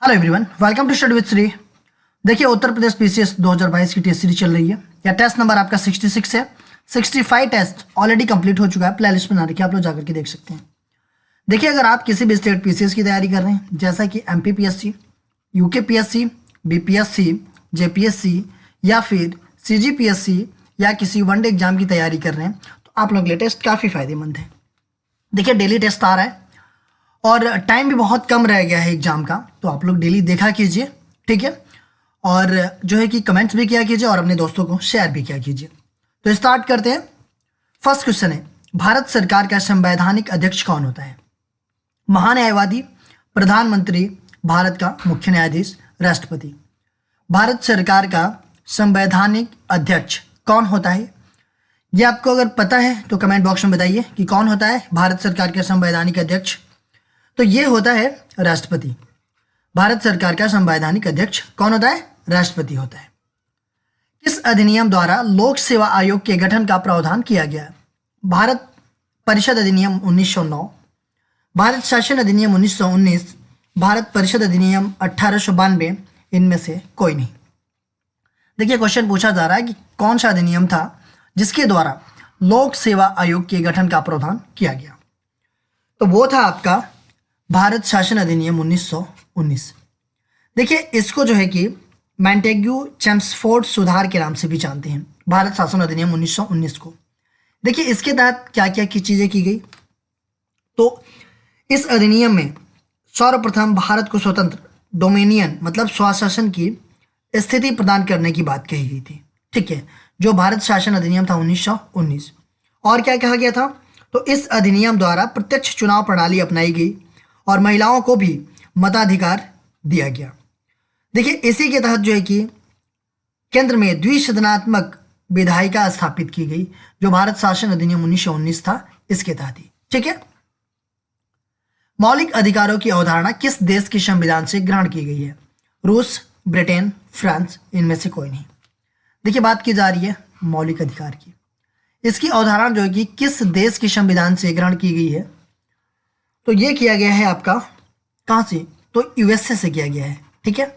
Hello everyone, welcome to study with Shri. देखिए, उत्तर प्रदेश PCS 2022 की test series चल रही है। या टेस्ट नंबर आपका 66 है। 65 टेस्ट ऑलरेडी कंप्लीट हो चुका है, प्ले लिस्ट बना रखी है, आप लोग जाकर के देख सकते हैं। देखिए, अगर आप किसी भी स्टेट पीसीएस की तैयारी कर रहे हैं, जैसा कि MP PSC, UK PSC, BPSC, JPSC या फिर सीजीपीएससी या किसी वनडे एग्जाम की तैयारी कर रहे हैं, तो आप लोग के लिए टेस्ट काफ़ी फायदेमंद है। देखिए, डेली टेस्ट आ रहा है और टाइम भी बहुत कम रह गया है एग्जाम का, तो आप लोग डेली देखा कीजिए, ठीक है। और जो है कि कमेंट्स भी किया कीजिए और अपने दोस्तों को शेयर भी किया कीजिए। तो स्टार्ट करते हैं। फर्स्ट क्वेश्चन है, भारत सरकार का संवैधानिक अध्यक्ष कौन होता है? महान्यायवादी, प्रधानमंत्री, भारत का मुख्य न्यायाधीश, राष्ट्रपति। भारत सरकार का संवैधानिक अध्यक्ष कौन होता है? ये आपको अगर पता है तो कमेंट बॉक्स में बताइए कि कौन होता है भारत सरकार का संवैधानिक अध्यक्ष। तो ये होता है राष्ट्रपति। भारत सरकार का संवैधानिक अध्यक्ष कौन होता है? राष्ट्रपति होता है। किस अधिनियम द्वारा लोक सेवा आयोग के गठन का प्रावधान किया गया है? भारत परिषद अधिनियम 1909, भारत शासन अधिनियम 1919, भारत परिषद अधिनियम 1892, इनमें से कोई नहीं। देखिए, क्वेश्चन पूछा जा रहा है कि कौन सा अधिनियम था जिसके द्वारा लोक सेवा आयोग के गठन का प्रावधान किया गया? तो वो था आपका भारत शासन अधिनियम 1919। देखिए, इसको जो है कि मैंटेग्यू चेम्सफोर्ड सुधार के नाम से भी जानते हैं, भारत शासन अधिनियम 1919 को। देखिए, इसके तहत क्या क्या की चीज़ें की गई, तो इस अधिनियम में सर्वप्रथम भारत को स्वतंत्र डोमिनियन मतलब स्वशासन की स्थिति प्रदान करने की बात कही गई थी, ठीक है, जो भारत शासन अधिनियम था 1919। और क्या कहा गया था? तो इस अधिनियम द्वारा प्रत्यक्ष चुनाव प्रणाली अपनाई गई और महिलाओं को भी मताधिकार दिया गया। देखिए, इसी के तहत जो है कि केंद्र में द्विसदनात्मक विधायिका स्थापित की गई, जो भारत शासन अधिनियम 1919 था, इसके तहत ही, ठीक है। मौलिक अधिकारों की अवधारणा किस देश के संविधान से ग्रहण की गई है? रूस, ब्रिटेन, फ्रांस, इनमें से कोई नहीं। देखिए, बात की जा रही है मौलिक अधिकार की। इसकी अवधारणा जो है कि किस देश के संविधान से ग्रहण की गई है, तो ये किया गया है आपका कहाँ से? तो यूएसए से किया गया है, ठीक है।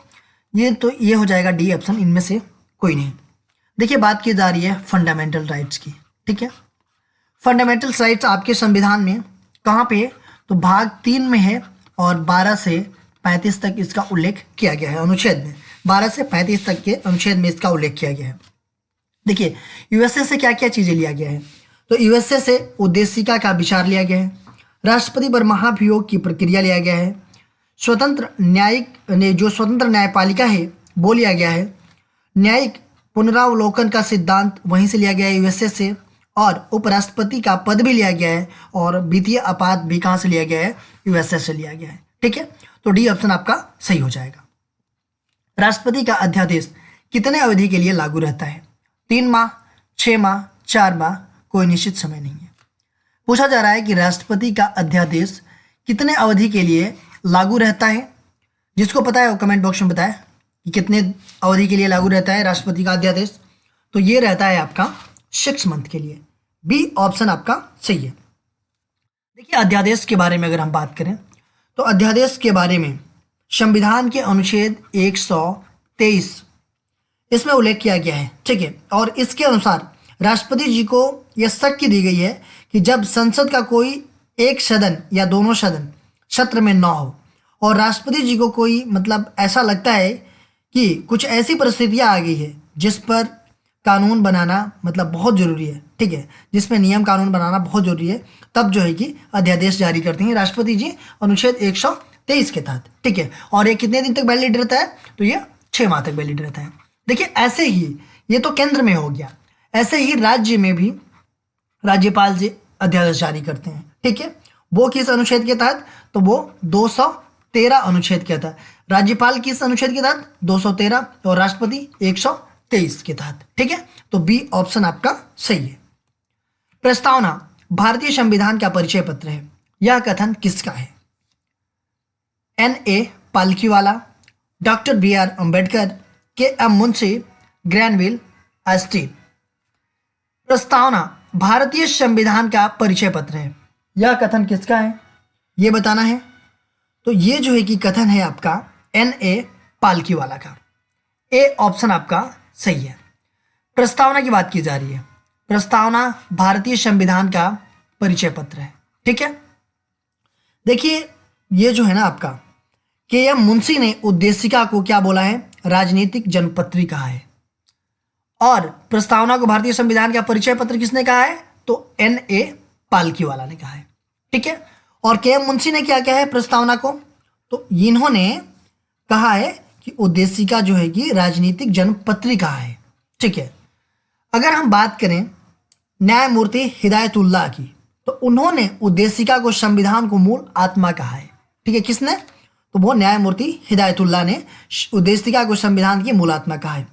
ये हो जाएगा डी ऑप्शन, इनमें से कोई नहीं। देखिए, बात की जा रही है फंडामेंटल राइट्स की, ठीक है। फंडामेंटल राइट्स आपके संविधान में कहाँ पे है? तो भाग 3 में है और 12 से 35 तक इसका उल्लेख किया गया है। अनुच्छेद में 12 से 35 तक के अनुच्छेद में इसका उल्लेख किया गया है। देखिए, यूएसए से क्या क्या चीज़ें लिया गया है? तो यूएसए से उद्देशिका का विचार लिया गया है, राष्ट्रपति पर महाभियोग की प्रक्रिया लिया गया है, स्वतंत्र न्यायिक ने जो स्वतंत्र न्यायपालिका है वो लिया गया है, न्यायिक पुनरावलोकन का सिद्धांत वहीं से लिया गया है यूएसए से, और उपराष्ट्रपति का पद भी लिया गया है, और वित्तीय आपात भी कहाँ से लिया गया है? यूएसए से लिया गया है, ठीक है। तो डी ऑप्शन आपका सही हो जाएगा। राष्ट्रपति का अध्यादेश कितने अवधि के लिए लागू रहता है? 3 माह, 6 माह, 4 माह, कोई निश्चित समय नहीं है। पूछा जा रहा है कि राष्ट्रपति का अध्यादेश कितने अवधि के लिए लागू रहता है। जिसको पता है वो कमेंट बॉक्स में बताए कि कितने अवधि के लिए लागू रहता है राष्ट्रपति का अध्यादेश। तो ये रहता है आपका 6 मंथ के लिए। बी ऑप्शन आपका सही है। देखिए, अध्यादेश के बारे में अगर हम बात करें तो अध्यादेश के बारे में संविधान के अनुच्छेद 123 इसमें उल्लेख किया गया है, ठीक है। और इसके अनुसार राष्ट्रपति जी को यह शक्ति दी गई है कि जब संसद का कोई एक सदन या दोनों सदन सत्र में न हो और राष्ट्रपति जी को कोई मतलब ऐसा लगता है कि कुछ ऐसी परिस्थितियां आ गई है जिस पर कानून बनाना मतलब बहुत ज़रूरी है, ठीक है, जिसमें नियम कानून बनाना बहुत ज़रूरी है, तब जो है कि अध्यादेश जारी करते हैं राष्ट्रपति जी अनुच्छेद 123 के तहत, ठीक है। और ये कितने दिन तक वैलिड रहता है? तो ये 6 माह तक वैलिड रहता है। देखिए, ऐसे ही ये तो केंद्र में हो गया, ऐसे ही राज्य में भी राज्यपाल जी अध्यादेश जारी करते हैं, ठीक है। वो किस अनुच्छेद के तहत? तो वो 213 अनुच्छेद के तहत। राज्यपाल किस अनुच्छेद के तहत? 213, और राष्ट्रपति 123 के तहत, ठीक है। तो बी ऑप्शन आपका सही है। प्रस्तावना भारतीय संविधान का परिचय पत्र है, यह कथन किसका है? N.A. Palkhivala, doctor B.R. Ambedkar, K.M. Munshi, Granville Austin. प्रस्तावना भारतीय संविधान का परिचय पत्र है, यह कथन किसका है? ये बताना है। तो ये जो है कि कथन है आपका NA पालकीवाला का। ए ऑप्शन आपका सही है। प्रस्तावना की बात की जा रही है। प्रस्तावना भारतीय संविधान का परिचय पत्र है। ठीक है, देखिए ये जो है ना आपका KM मुंशी ने उद्देशिका को क्या बोला है, राजनीतिक जनपत्री कहा है। और प्रस्तावना को भारतीय संविधान का परिचय पत्र किसने कहा है, तो NA पालकीवाला ने कहा है। ठीक है, और KM मुंशी ने क्या कहा है प्रस्तावना को, तो इन्होंने कहा है कि उद्देशिका जो है कि राजनीतिक जनपत्री कहा है। ठीक है, अगर हम बात करें न्यायमूर्ति हिदायतुल्लाह की, तो उन्होंने उद्देशिका को संविधान को मूल आत्मा कहा है। ठीक है, किसने, तो वो न्यायमूर्ति हिदायतुल्लाह ने उद्देशिका को संविधान की मूल आत्मा कहा है।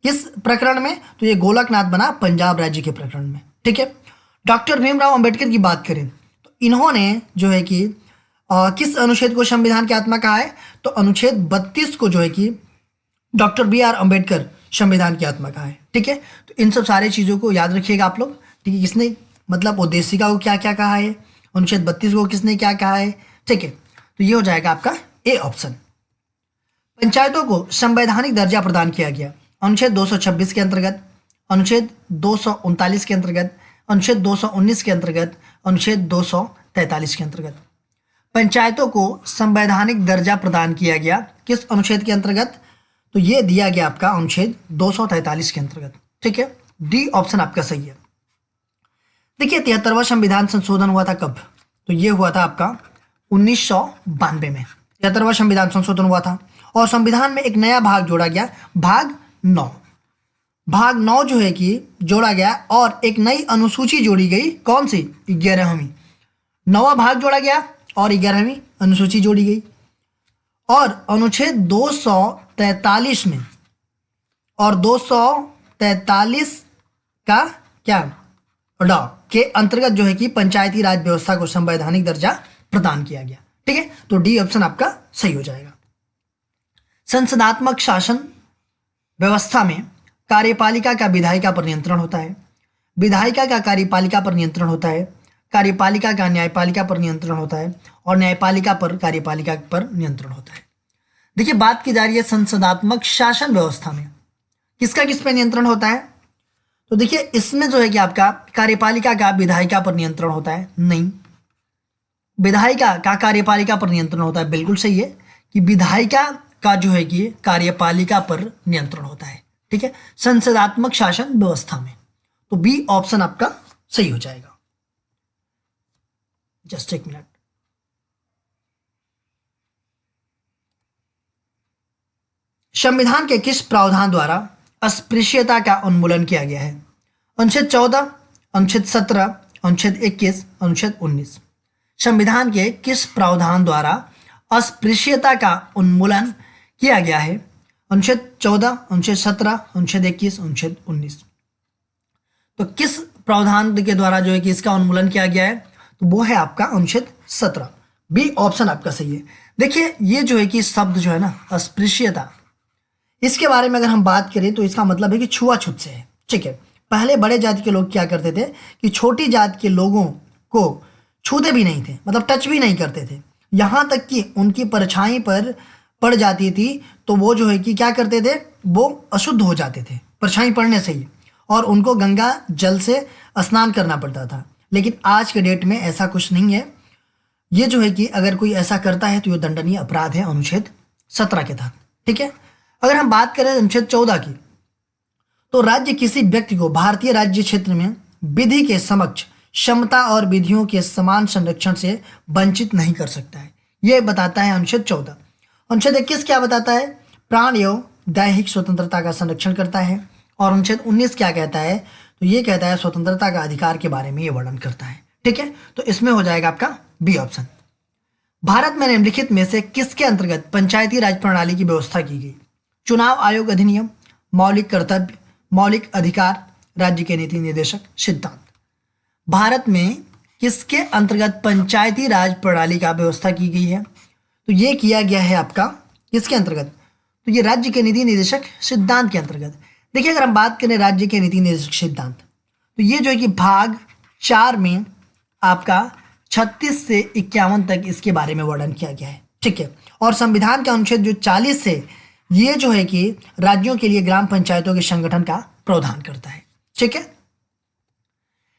किस प्रकरण में, तो ये गोलकनाथ बना पंजाब राज्य के प्रकरण में। ठीक है, डॉक्टर भीमराव अंबेडकर की बात करें तो इन्होंने जो है कि किस अनुच्छेद को संविधान की आत्मा कहा है, तो अनुच्छेद 32 को जो है कि डॉक्टर BR अम्बेडकर संविधान की आत्मा कहा है। ठीक है, तो इन सब सारी चीज़ों को याद रखिएगा आप लोग। ठीक है, किसने मतलब उद्देशिका को क्या क्या कहा है, अनुच्छेद 32 को किसने क्या कहा है। ठीक है, तो ये हो जाएगा आपका ए ऑप्शन। पंचायतों को संवैधानिक दर्जा प्रदान किया गया अनुच्छेद 226 के अंतर्गत, अनुच्छेद 239 के अंतर्गत, अनुच्छेद 219 के अंतर्गत, अनुच्छेद 243 के अंतर्गत। पंचायतों को संवैधानिक दर्जा प्रदान किया गया किस अनुच्छेद के अंतर्गत, तो ये दिया गया आपका अनुच्छेद 243 के अंतर्गत। ठीक है, डी ऑप्शन आपका सही है। देखिए 73वां संविधान संशोधन हुआ था कब, तो ये हुआ था आपका 1992 में 73वां संविधान संशोधन हुआ था। और संविधान में एक नया भाग जोड़ा गया, भाग 9। भाग 9 जो है कि जोड़ा गया और एक नई अनुसूची जोड़ी गई, कौन सी, 11वीं। 9वां भाग जोड़ा गया और 11वीं अनुसूची जोड़ी गई। और अनुच्छेद 243 में और 243 का क्या ड के अंतर्गत जो है कि पंचायती राज व्यवस्था को संवैधानिक दर्जा प्रदान किया गया। ठीक है, तो डी ऑप्शन आपका सही हो जाएगा। संसदात्मक शासन व्यवस्था में कार्यपालिका का विधायिका पर नियंत्रण होता है, विधायिका का कार्यपालिका पर नियंत्रण होता है, कार्यपालिका का न्यायपालिका पर नियंत्रण होता है और न्यायपालिका पर कार्यपालिका पर नियंत्रण होता है। देखिए बात की जा रही है संसदात्मक शासन व्यवस्था में किसका किस पे नियंत्रण होता है, तो देखिए इसमें जो है कि आपका कार्यपालिका का विधायिका पर नियंत्रण होता है, नहीं। विधायिका का कार्यपालिका पर नियंत्रण होता है, बिल्कुल सही है कि विधायिका का जो है कि कार्यपालिका पर नियंत्रण होता है। ठीक है, संसदात्मक शासन व्यवस्था में, तो बी ऑप्शन आपका सही हो जाएगा। जस्ट एक मिनट। संविधान के किस प्रावधान द्वारा अस्पृश्यता का उन्मूलन किया गया है, अनुच्छेद 14, अनुच्छेद 17, अनुच्छेद 21, अनुच्छेद 19। संविधान के किस प्रावधान द्वारा अस्पृश्यता का उन्मूलन किया गया है, अनुच्छेद 14, अनुच्छेद 17, अनुच्छेद 21, अनुच्छेद 19। तो किस प्रावधान के द्वारा जो है कि इसका उन्मूलन किया गया है, तो वो है आपका अनुच्छेद 17। बी ऑप्शन आपका सही है। देखिए ये जो है कि शब्द जो है ना अस्पृश्यता, इसके बारे में अगर हम बात करें तो इसका मतलब है कि छुआछूत से है। ठीक है, पहले बड़े जाति के लोग क्या करते थे कि छोटी जात के लोगों को छूते भी नहीं थे, मतलब टच भी नहीं करते थे, यहाँ तक कि उनकी परछाई पर पड़ जाती थी तो वो जो है कि क्या करते थे, वो अशुद्ध हो जाते थे परछाई पड़ने से ही, और उनको गंगा जल से स्नान करना पड़ता था। लेकिन आज के डेट में ऐसा कुछ नहीं है। ये जो है कि अगर कोई ऐसा करता है तो ये दंडनीय अपराध है अनुच्छेद 17 के तहत। ठीक है, अगर हम बात करें अनुच्छेद 14 की, तो राज्य किसी व्यक्ति को भारतीय राज्य क्षेत्र में विधि के समक्ष क्षमता और विधियों के समान संरक्षण से वंचित नहीं कर सकता है, यह बताता है अनुच्छेद 14। अनुच्छेद 21 क्या बताता है, प्राण एवं दैहिक स्वतंत्रता का संरक्षण करता है। और अनुच्छेद 19 क्या कहता है, तो ये कहता है स्वतंत्रता का अधिकार के बारे में ये वर्णन करता है। ठीक है, तो इसमें हो जाएगा आपका बी ऑप्शन। भारत में निम्नलिखित में से किसके अंतर्गत पंचायती राज प्रणाली की व्यवस्था की गई, चुनाव आयोग अधिनियम, मौलिक कर्तव्य, मौलिक अधिकार, राज्य के नीति निर्देशक सिद्धांत। भारत में किसके अंतर्गत पंचायती राज प्रणाली का व्यवस्था की गई है, तो ये किया गया है आपका किसके अंतर्गत, तो ये राज्य के नीति निर्देशक सिद्धांत के अंतर्गत। देखिए अगर हम बात करें राज्य के नीति निर्देशक सिद्धांत, तो ये जो है कि भाग 4 में आपका 36 से 51 तक इसके बारे में वर्णन किया गया है। ठीक है। और संविधान का अनुच्छेद जो 40 है ये जो है कि राज्यों के लिए ग्राम पंचायतों के संगठन का प्रावधान करता है। ठीक है।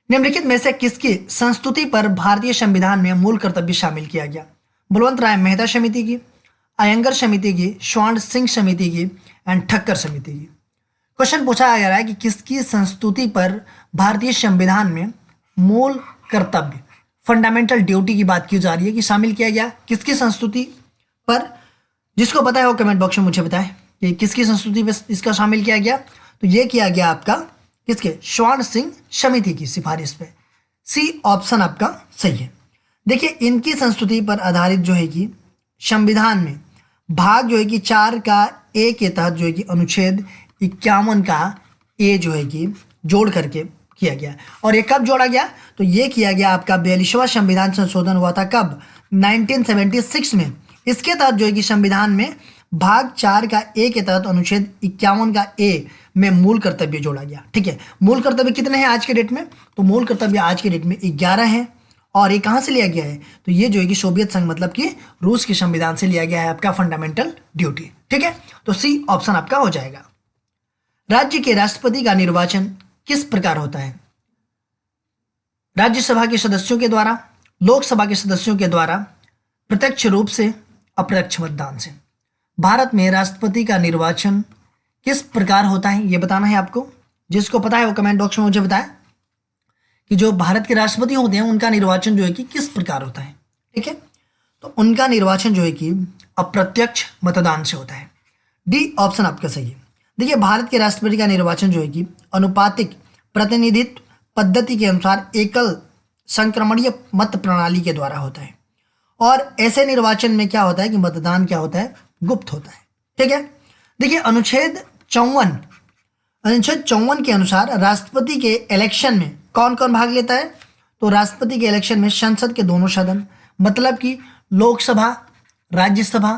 निम्नलिखित में से किसकी संस्तुति पर भारतीय संविधान में मूल कर्तव्य शामिल किया गया? बलवंत राय मेहता समिति की, अयंगर समिति की, स्वर्ण सिंह समिति की एंड ठक्कर समिति की। क्वेश्चन पूछा जा रहा है कि किसकी संस्तुति पर भारतीय संविधान में मूल कर्तव्य फंडामेंटल ड्यूटी की बात की जा रही है कि शामिल किया गया किसकी संस्तुति पर? जिसको पता है वो कमेंट बॉक्स में मुझे बताएं कि किसकी संस्तुति पर इसका शामिल किया गया। तो ये किया गया आपका किसके? स्वर्ण सिंह समिति की सिफारिश पे। सी ऑप्शन आपका सही है। देखिए इनकी संस्तुति पर आधारित जो है कि संविधान में भाग जो है कि 4 का ए के तहत जो है कि अनुच्छेद 51 का ए जो है कि जोड़ करके किया गया। और ये कब जोड़ा गया? तो ये किया गया आपका 42वां संविधान संशोधन हुआ था कब? 1976 में। इसके तहत जो है कि संविधान में भाग 4 का ए के तहत अनुच्छेद 51 का ए में मूल कर्तव्य जोड़ा गया। ठीक है। मूल कर्तव्य कितने हैं आज के डेट में? तो मूल कर्तव्य आज के डेट में 11 है। और ये कहाँ से लिया गया है? तो ये जो है कि सोवियत संघ मतलब कि रूस के संविधान से लिया गया है आपका फंडामेंटल ड्यूटी। ठीक है। तो सी ऑप्शन आपका हो जाएगा। राज्य के राष्ट्रपति का निर्वाचन किस प्रकार होता है? राज्यसभा के सदस्यों के द्वारा, लोकसभा के सदस्यों के द्वारा, प्रत्यक्ष रूप से, अप्रत्यक्ष मतदान से। भारत में राष्ट्रपति का निर्वाचन किस प्रकार होता है ये बताना है आपको। जिसको पता है वो कमेंट बॉक्स में मुझे बताएं कि जो भारत के राष्ट्रपति होते हैं उनका निर्वाचन जो है कि किस प्रकार होता है। ठीक है। तो उनका निर्वाचन जो है कि अप्रत्यक्ष मतदान से होता है। डी ऑप्शन आपका सही है। देखिए भारत के राष्ट्रपति का निर्वाचन जो है कि अनुपातिक प्रतिनिधित्व पद्धति के अनुसार एकल संक्रमणीय मत प्रणाली के द्वारा होता है। और ऐसे निर्वाचन में क्या होता है कि मतदान क्या होता है? गुप्त होता है। ठीक है। देखिए अनुच्छेद 54 के अनुसार राष्ट्रपति के इलेक्शन में कौन कौन भाग लेता है? तो राष्ट्रपति के इलेक्शन में संसद के दोनों सदन मतलब कि लोकसभा, राज्यसभा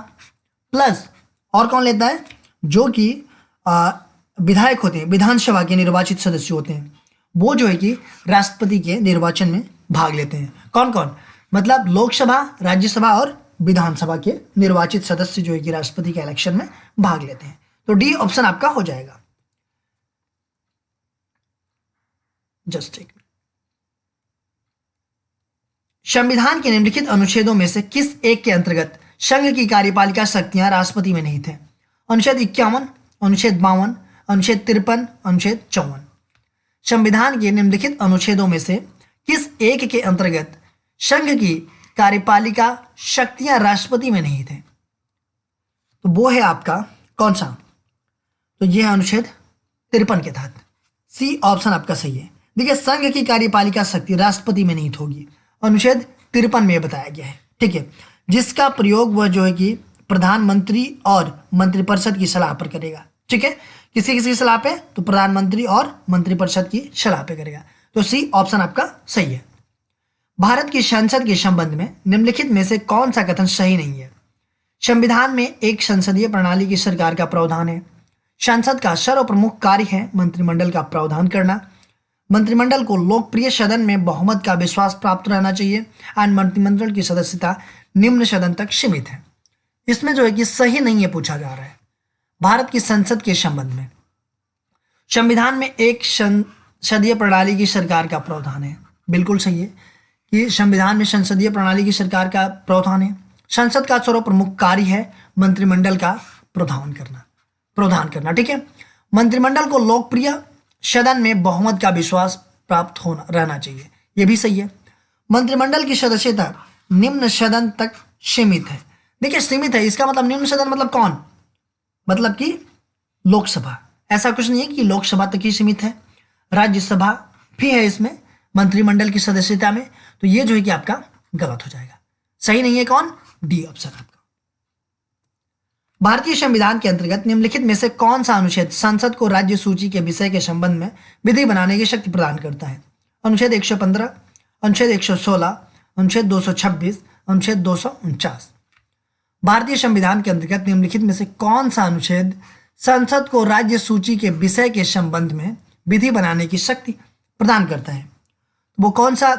प्लस और कौन लेता है? जो कि विधायक होते हैं, विधानसभा के निर्वाचित सदस्य होते हैं, वो जो है कि राष्ट्रपति के निर्वाचन में भाग लेते हैं। कौन कौन? मतलब लोकसभा, राज्यसभा और विधानसभा के निर्वाचित सदस्य जो है कि राष्ट्रपति के इलेक्शन में भाग लेते हैं। तो डी ऑप्शन आपका हो जाएगा। जस्ट एक संविधान के निम्नलिखित अनुच्छेदों में से किस एक के अंतर्गत संघ की कार्यपालिका शक्तियां राष्ट्रपति में निहित है? अनुच्छेद 51, अनुच्छेद 52, अनुच्छेद 53, अनुच्छेद 54। संविधान के निम्नलिखित अनुच्छेदों में से किस एक के अंतर्गत संघ की कार्यपालिका शक्तियां राष्ट्रपति में निहित है? तो वो है आपका कौन सा? तो यह है अनुच्छेद 53 के तहत। सी ऑप्शन आपका सही है। देखिए संघ की कार्यपालिका शक्ति राष्ट्रपति में निहित होगी, अनुच्छेद 53 में बताया गया है। ठीक है। जिसका प्रयोग वह जो है कि प्रधानमंत्री और मंत्रिपरिषद की सलाह पर करेगा। ठीक है। किसी किसी सलाह पे? तो प्रधानमंत्री और मंत्रिपरिषद की सलाह पे करेगा। तो सी ऑप्शन आपका सही है। भारत की संसद के संबंध में निम्नलिखित में से कौन सा कथन सही नहीं है? संविधान में एक संसदीय प्रणाली की सरकार का प्रावधान है। संसद का सर्वप्रमुख कार्य है मंत्रिमंडल का प्रावधान करना। मंत्रिमंडल को लोकप्रिय सदन में बहुमत का विश्वास प्राप्त रहना चाहिए एंड मंत्रिमंडल की सदस्यता निम्न सदन तक सीमित है। इसमें जो है कि सही नहीं है पूछा जा रहा है। भारत की संसद के संबंध में संविधान में एक संसदीय प्रणाली की सरकार का प्रावधान है। बिल्कुल सही है कि संविधान में संसदीय प्रणाली की सरकार का प्रावधान है। संसद का सर्वप्रमुख कार्य है मंत्रिमंडल का प्रावधान करना। ठीक है। मंत्रिमंडल को लोकप्रिय सदन में बहुमत का विश्वास प्राप्त होना रहना चाहिए, यह भी सही है। मंत्रिमंडल की सदस्यता निम्न सदन तक सीमित है। देखिए सीमित है इसका मतलब निम्न सदन मतलब कौन? मतलब कि लोकसभा। ऐसा कुछ नहीं है कि लोकसभा तक ही सीमित है, राज्यसभा भी है इसमें मंत्रिमंडल की सदस्यता में। तो ये जो है कि आपका गलत हो जाएगा। सही नहीं है कौन? डी ऑप्शन आपका। भारतीय संविधान के अंतर्गत निम्नलिखित में से कौन सा अनुच्छेद संसद को राज्य सूची के विषय के संबंध में विधि बनाने की शक्ति प्रदान करता है? अनुच्छेद 115, अनुच्छेद 116, अनुच्छेद 226, अनुच्छेद 249। भारतीय संविधान के अंतर्गत निम्नलिखित में से कौन सा अनुच्छेद संसद को राज्य सूची के विषय के संबंध में विधि बनाने की शक्ति प्रदान करता है? वो कौन सा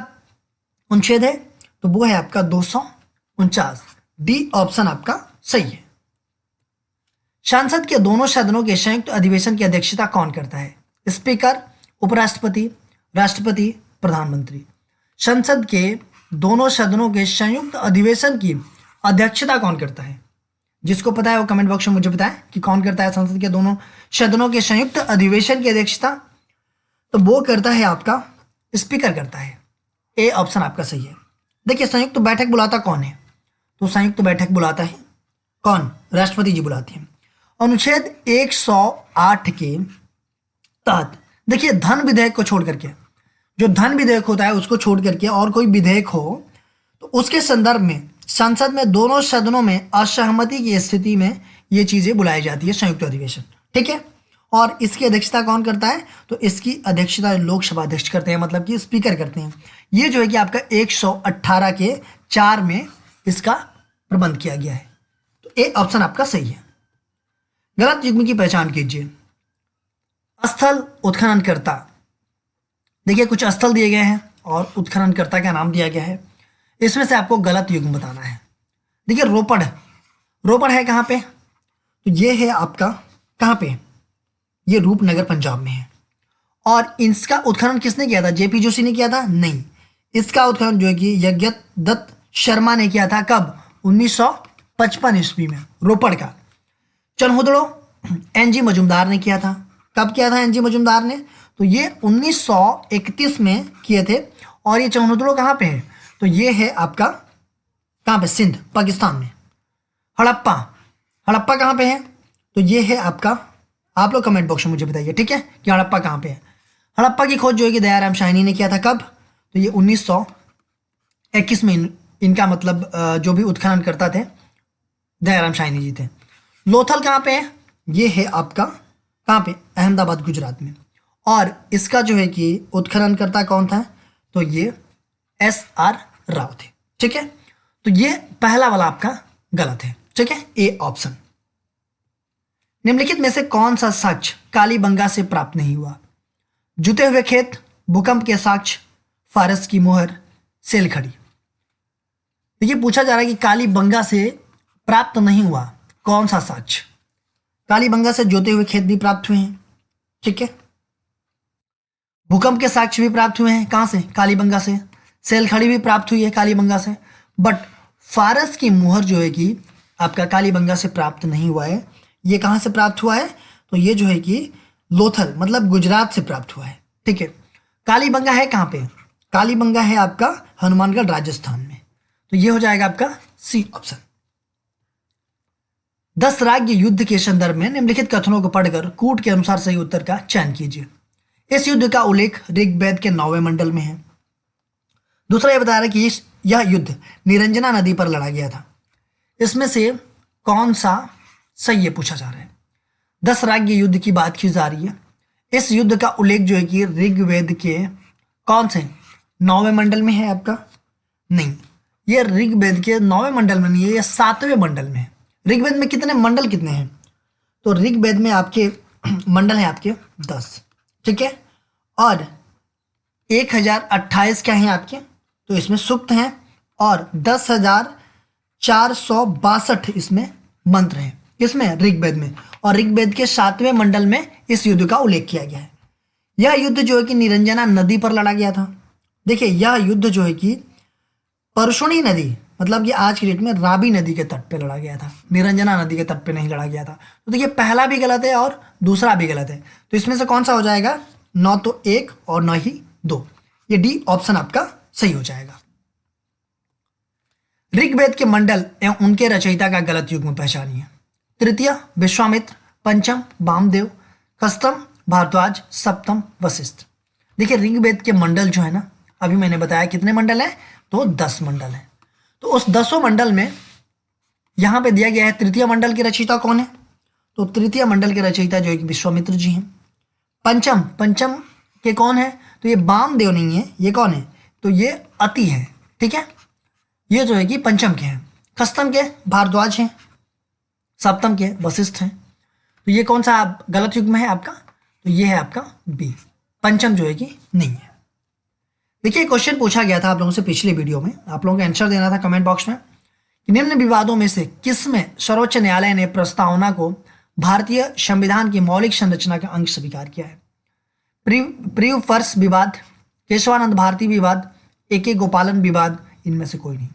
अनुच्छेद है? तो वो है आपका 249। डी ऑप्शन आपका सही है। संसद के दोनों सदनों के संयुक्त अधिवेशन की अध्यक्षता कौन करता है? स्पीकर, उपराष्ट्रपति, राष्ट्रपति, प्रधानमंत्री। संसद के दोनों सदनों के संयुक्त अधिवेशन की अध्यक्षता कौन करता है? जिसको पता है वो कमेंट बॉक्स में मुझे बताएं कि कौन करता है संसद के दोनों सदनों के संयुक्त अधिवेशन की अध्यक्षता। तो वो करता है आपका स्पीकर करता है। ए ऑप्शन आपका सही है। देखिए संयुक्त बैठक बुलाता कौन है? तो संयुक्त बैठक बुलाता है कौन? राष्ट्रपति जी बुलाते हैं। अनुच्छेद 108 के तहत देखिए धन विधेयक को छोड़ करके, जो धन विधेयक होता है उसको छोड़ करके और कोई विधेयक हो तो उसके संदर्भ में संसद में दोनों सदनों में असहमति की स्थिति में ये चीजें बुलाई जाती है संयुक्त अधिवेशन, ठीक है। और इसकी अध्यक्षता कौन करता है? तो इसकी अध्यक्षता लोकसभा अध्यक्ष करते हैं, मतलब कि स्पीकर करते हैं। ये जो है कि आपका 118 के 4 में इसका प्रबंध किया गया है। तो ए ऑप्शन आपका सही है। गलत युग्म की पहचान कीजिए। स्थल उत्खननकर्ता, देखिए कुछ स्थल दिए गए हैं और उत्खननकर्ता का नाम दिया गया है। इसमें से आपको गलत युग्म बताना है। देखिए रोपड़, रोपड़ है कहाँ पे? तो ये है आपका कहाँ पे? ये रूपनगर पंजाब में है। और इसका उत्खनन किसने किया था? जेपी जोशी ने किया था? नहीं, इसका उत्खनन जो है कि यज्ञदत्त शर्मा ने किया था। कब? 1955 ईस्वी में रोपड़ का। चनहुदड़ो एनजी मजुमदार ने किया था। कब किया था एनजी मजुमदार ने? तो ये 1931 में किए थे। और ये चनहुदड़ो कहाँ पे है? तो ये है आपका कहाँ पे? सिंध, पाकिस्तान में। हड़प्पा, हड़प्पा कहाँ पे है? तो ये है आपका, आप लोग कमेंट बॉक्स में मुझे बताइए, ठीक है, कि हड़प्पा कहाँ पे है। हड़प्पा की खोज जो है कि दयाराम शाहनी ने किया था। कब? तो ये 1921 में इनका मतलब जो भी उत्खनन करता थे दयाराम शाहनी जी थे। लोथल कहाँ पे है? ये है आपका कहाँ पे? अहमदाबाद, गुजरात में। और इसका जो है कि उत्खनन करता कौन था? तो ये SR राव थे, ठीक है। तो ये पहला वाला आपका गलत है, ठीक है, ए ऑप्शन। निम्नलिखित में से कौन सा साक्ष्य कालीबंगा से प्राप्त नहीं हुआ? जुते हुए खेत, भूकंप के साक्ष्य, फारस की मोहर, सेल खड़ी। ये पूछा जा रहा है कि कालीबंगा से प्राप्त नहीं हुआ कौन सा साक्ष्य? कालीबंगा से जोते हुए खेत भी प्राप्त हुए हैं, ठीक है। भूकंप के साक्ष्य भी प्राप्त हुए हैं, कहां से? कालीबंगा से। सेल खड़ी भी प्राप्त हुई है कालीबंगा से। बट फारस की मोहर जो है कि आपका कालीबंगा से प्राप्त नहीं हुआ है। ये कहां से प्राप्त हुआ है? तो ये जो है कि लोथल मतलब गुजरात से प्राप्त हुआ है, ठीक है। कालीबंगा है कहां पे? कालीबंगा है आपका हनुमानगढ़, राजस्थान में। तो ये हो जाएगा आपका सी ऑप्शन। 10 राज्य युद्ध के संदर्भ में निम्नलिखित कथनों को पढ़कर कूट के अनुसार सही उत्तर का चयन कीजिए। इस युद्ध का उल्लेख ऋग्वेद के 9वें मंडल में है। दूसरा ये बता रहा है कि यह युद्ध निरंजना नदी पर लड़ा गया था। इसमें से कौन सा सही है पूछा जा रहा है। 10 राज्य युद्ध की बात की जा रही है। इस युद्ध का उल्लेख जो है कि ऋग्वेद के कौन से 9वें मंडल में है आपका? नहीं, ये ऋग्वेद के 9वें मंडल में नहीं है, ये 7वें मंडल में है। ऋग्वेद में कितने मंडल कितने हैं? तो ऋग्वेद में आपके मंडल हैं आपके 10, ठीक है। और 1028 क्या हैं आपके? तो इसमें सूक्त हैं और 10,462 इसमें मंत्र हैं। किसमें? ऋग्वेद में। और ऋग्वेद के 7वें मंडल में इस युद्ध का उल्लेख किया गया है। यह युद्ध जो है कि निरंजना नदी पर लड़ा गया था। देखिए यह युद्ध जो है कि परशुनी नदी मतलब ये आज की डेट में रावी नदी के तट पे लड़ा गया था, निरंजना नदी के तट पे नहीं लड़ा गया था। तो देखिए पहला भी गलत है और दूसरा भी गलत है। तो इसमें से कौन सा हो जाएगा? न तो 1 और न ही 2। ये डी ऑप्शन आपका सही हो जाएगा। ऋग्वेद के मंडल एवं उनके रचयिता का गलत युग्म पहचानिए। तृतीय विश्वामित्र, पंचम वामदेव, षष्ठम भारद्वाज, सप्तम वशिष्ठ। देखिए ऋग्वेद के मंडल जो है ना, अभी मैंने बताया कितने मंडल हैं? तो 10 मंडल हैं। तो उस 10 मंडल में यहां पे दिया गया है तृतीय मंडल के रचयिता कौन है? तो तृतीय मंडल के रचयिता जो है कि विश्वामित्र जी हैं। पंचम के कौन है? तो ये वामदेव नहीं है, ये कौन है? तो ये अति है, ठीक है। ये जो है कि पंचम के हैं। षष्ठम के भारद्वाज हैं, सप्तम के वशिष्ठ हैं। तो ये कौन सा गलत युग्म है आपका? तो ये है आपका बी, पंचम जो है कि नहीं है। देखिए क्वेश्चन पूछा गया था आप लोगों से पिछले वीडियो में, आप लोगों को आंसर देना था कमेंट बॉक्स में निम्न विवादों में से किसमें सर्वोच्च न्यायालय ने प्रस्तावना को भारतीय संविधान की मौलिक संरचना का अंग स्वीकार किया है? प्रिव फर्स विवाद, केशवानंद भारती विवाद, AK गोपालन विवाद, इनमें से कोई नहीं।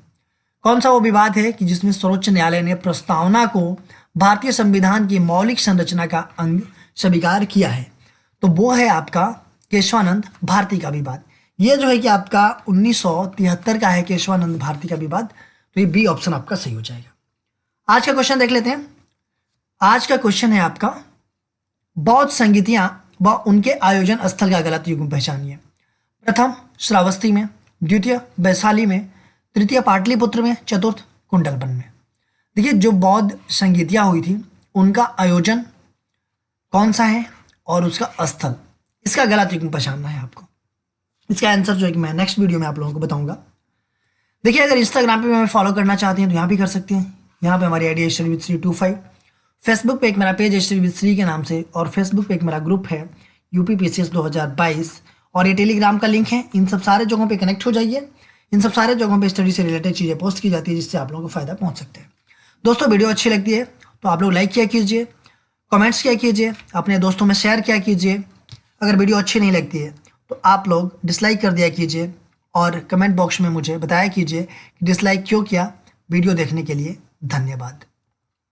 कौन सा वो विवाद है कि जिसमें सर्वोच्च न्यायालय ने प्रस्तावना को भारतीय संविधान की मौलिक संरचना का अंग स्वीकार किया है? तो वो है आपका केशवानंद भारती का विवाद। ये जो है कि आपका 1973 का है केशवानंद भारती का विवाद। तो ये बी ऑप्शन आपका सही हो जाएगा। आज का क्वेश्चन देख लेते हैं। आज का क्वेश्चन है आपका बौद्ध संगीतियां व उनके आयोजन स्थल का गलत युग्म पहचानिए। प्रथम श्रावस्ती में, द्वितीय वैशाली में, तृतीय पाटलिपुत्र में, चतुर्थ कुंडलबन में। देखिए जो बौद्ध संगीतियां हुई थी उनका आयोजन कौन सा है और उसका स्थल, इसका गलत युग्म पहचानना है आपको। इसका आंसर जो है कि मैं नेक्स्ट वीडियो में आप लोगों को बताऊंगा। देखिए अगर इंस्टाग्राम पे हमें फॉलो करना चाहते हैं तो यहाँ भी कर सकते हैं। यहाँ पे हमारी आईडी है स्टडी विद श्री 25। फेसबुक पे एक मेरा पेज है स्टडी विद श्री के नाम से, और फेसबुक पे एक मेरा ग्रुप है UPPCS 2022, और ये टेलीग्राम का लिंक है। इन सब सारे जगहों पे कनेक्ट हो जाइए। इन सब सारे जगहों पे स्टडी से रिलेटेड चीज़ें पोस्ट की जाती है जिससे आप लोगों को फायदा पहुँच सकते हैं। दोस्तों वीडियो अच्छी लगती है तो आप लोग लाइक किया कीजिए, कमेंट्स किया कीजिए, अपने दोस्तों में शेयर किया कीजिए। अगर वीडियो अच्छी नहीं लगती है तो आप लोग डिसलाइक कर दिया कीजिए, और कमेंट बॉक्स में मुझे बताया कीजिए कि डिसलाइक क्यों किया। वीडियो देखने के लिए धन्यवाद।